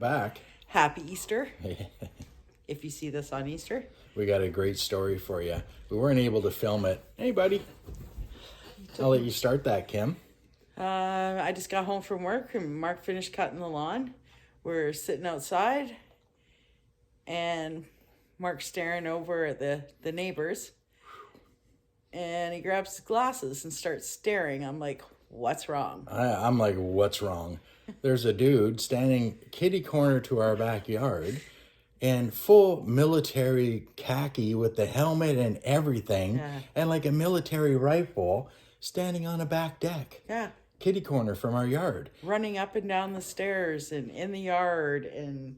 Back. Happy Easter, if you see this on Easter. We got a great story for you. We weren't able to film it. Hey, buddy. I'll let you start that, Kim. I just got home from work and Mark finished cutting the lawn. We're sitting outside and Mark's staring over at the neighbors. And he grabs his glasses and starts staring. I'm like, what's wrong? I'm like, what's wrong? There's a dude standing kitty corner to our backyard in full military khaki with the helmet and everything, and like a military rifle standing on a back deck. Yeah. Kitty corner from our yard. Running up and down the stairs and in the yard, and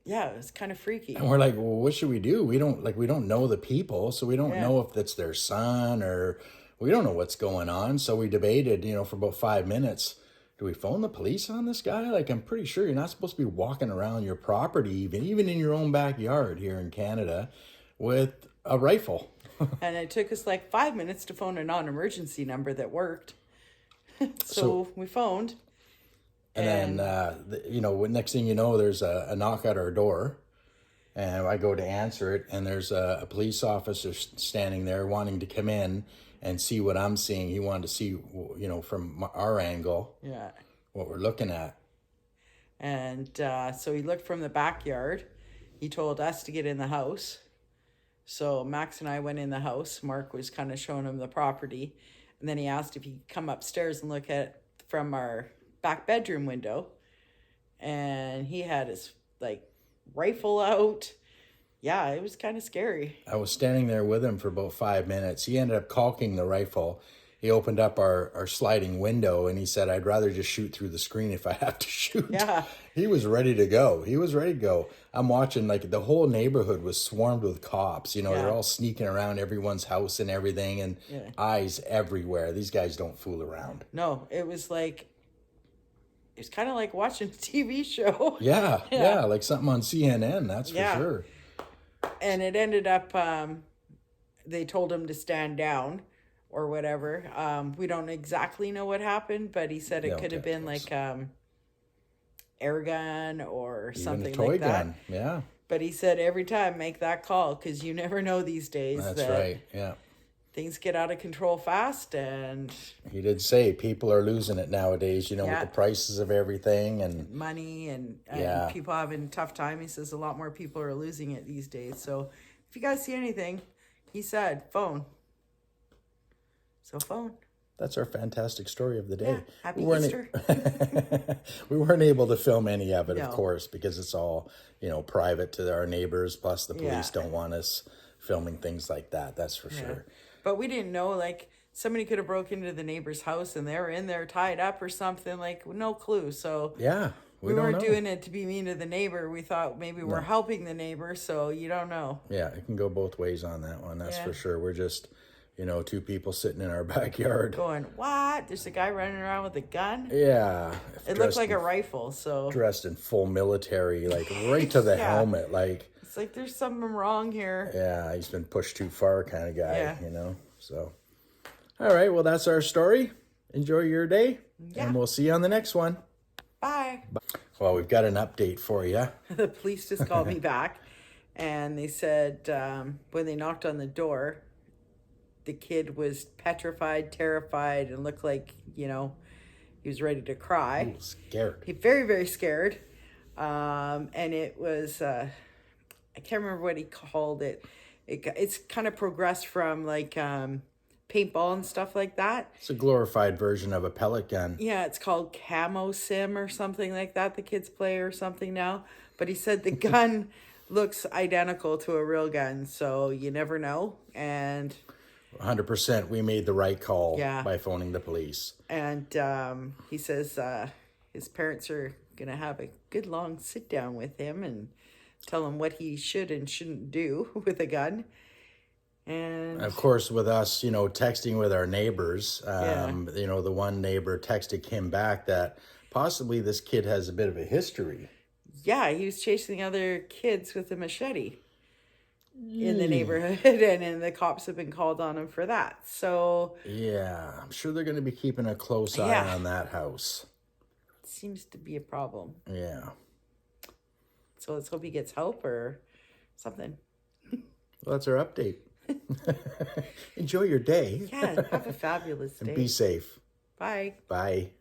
yeah, it was kind of freaky. And we're like, well, what should we do? We don't know the people, so we don't know if that's their son or we don't know what's going on. So we debated, for about 5 minutes. Do we phone the police on this guy? Like, I'm pretty sure you're not supposed to be walking around your property, even in your own backyard here in Canada, with a rifle. And it took us like 5 minutes to phone a non-emergency number that worked. So we phoned. And then, next thing you know, there's a knock at our door. And I go to answer it, and there's a police officer standing there wanting to come in and see what I'm seeing. He wanted to see, from our angle, what we're looking at. And so he looked from the backyard. He told us to get in the house. So Max and I went in the house. Mark was kind of showing him the property. And then he asked if he could come upstairs and look at from our back bedroom window. And he had his, rifle out. Yeah, it was kind of scary. I was standing there with him for about 5 minutes. He ended up caulking the rifle. He opened up our sliding window and he said, I'd rather just shoot through the screen if I have to shoot. Yeah. He was ready to go. I'm watching, the whole neighborhood was swarmed with cops. They're all sneaking around everyone's house and everything, and eyes everywhere. These guys don't fool around. No, it was kind of like watching a TV show. Yeah, like something on CNN, that's for sure. And it ended up, they told him to stand down or whatever. We don't exactly know what happened, but he said it could have been air gun or something even a toy like that. Gun. Yeah. But he said every time make that call because you never know these days. That's right. Yeah. Things get out of control fast, and he did say people are losing it nowadays, with the prices of everything and money and people having a tough time. He says a lot more people are losing it these days. So if you guys see anything, he said, phone. So phone. That's our fantastic story of the day. Yeah, happy Easter. We weren't able to film any of it, of course, because it's all, private to our neighbors. Plus the police don't want us filming things like that. That's for sure. But we didn't know, somebody could have broke into the neighbor's house and they were in there tied up or something, no clue. So we weren't doing it to be mean to the neighbor. We thought maybe we're helping the neighbor, so you don't know. Yeah, it can go both ways on that one. That's for sure. We're just, two people sitting in our backyard. Going, what? There's a guy running around with a gun? Yeah. It looked like a rifle, so. Dressed in full military, right to the helmet, It's like there's something wrong here. Yeah, he's been pushed too far kind of guy, so. All right, well, that's our story. Enjoy your day, and we'll see you on the next one. Bye. Well, we've got an update for you. The police just called me back, and they said when they knocked on the door, the kid was petrified, terrified, and looked like, he was ready to cry. Ooh, scared. He very, very scared. And it was, I can't remember what he called it. It's kind of progressed from paintball and stuff like that. It's a glorified version of a pellet gun. Yeah, it's called Camo Sim or something like that. The kids play or something now. But he said the gun looks identical to a real gun, so you never know. And 100%, we made the right call by phoning the police. And he says his parents are going to have a good long sit down with him and tell him what he should and shouldn't do with a gun. And of course, with us, texting with our neighbors, the one neighbor texted him back that possibly this kid has a bit of a history. Yeah, he was chasing other kids with a machete in the neighborhood, and then the cops have been called on him for that. So yeah, I'm sure they're going to be keeping a close eye on that house. Seems to be a problem. Yeah. So let's hope he gets help or something. Well, that's our update. Enjoy your day. Yeah, have a fabulous And day. be safe. Bye. Bye.